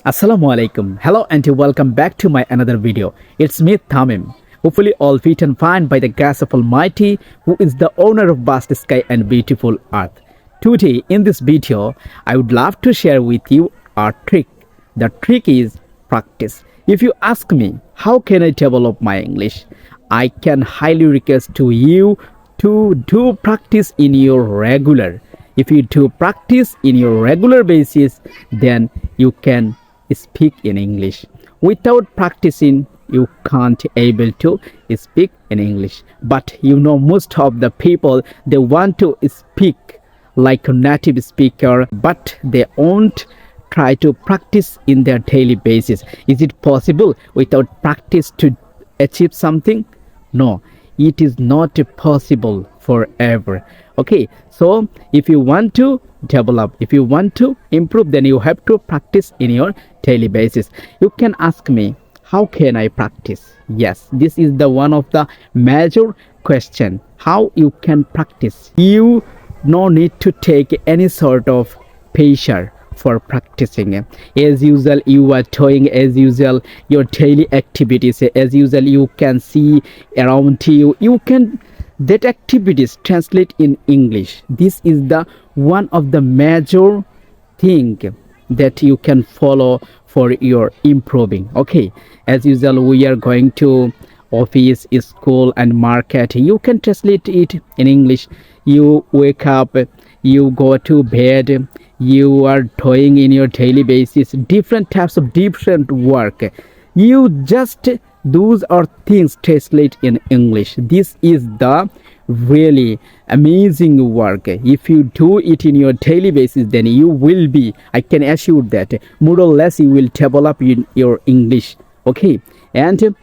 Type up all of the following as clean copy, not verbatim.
Assalamu alaikum. Hello and welcome back to my another video. It's me Tamim. Hopefully all fit and fine by the grace of Almighty, who is the owner of vast sky and beautiful earth. Today in this video, I would love to share with you a trick. The trick is practice. If you ask me, how can I develop my English? I can highly request to you to do practice in your regular. If you do practice in your regular basis, then you can speak in English. Without practicing, you can't able to speak in English. But most of the people, they want to speak like a native speaker, but they won't try to practice in their daily basis. Is it possible without practice to achieve something? No, it is not possible forever. Okay, so if you want to develop, if you want to improve, then you have to practice in your daily basis. You can ask me, how can I practice? Yes, this is the one of the major question. How you can practice? You no need to take any sort of pressure for practicing. As usual, you are doing as usual your daily activities. As usual, you can see around you, you can that activities translate in English. This is the one of the major thing that you can follow for your improving. Okay, as usual, we are going to office, school and market. You can translate it in English. You wake up, you go to bed, you are doing in your daily basis different types of different work. You just those are things translate in English. This is the really amazing work. If you do it in your daily basis, then you will be, I can assure that more or less you will develop in your English. Okay, and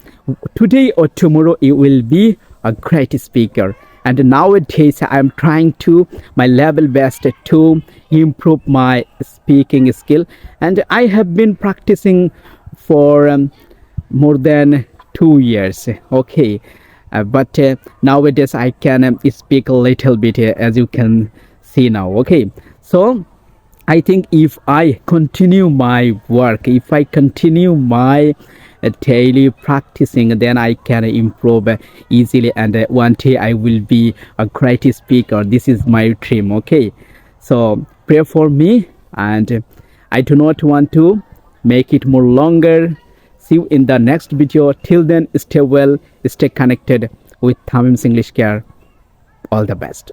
today or tomorrow you will be a great speaker. And nowadays I am trying to my level best to improve my speaking skill, and I have been practicing for more than 2 years. Okay, but nowadays I can speak a little bit, as you can see now. Okay, so I think if I continue my work, if I continue my daily practicing, then I can improve easily, and one day I will be a great speaker. This is my dream. Okay, so pray for me, and I do not want to make it more longer. See you in the next video. Till then, stay well, stay connected with Tamim's English Care. All the best.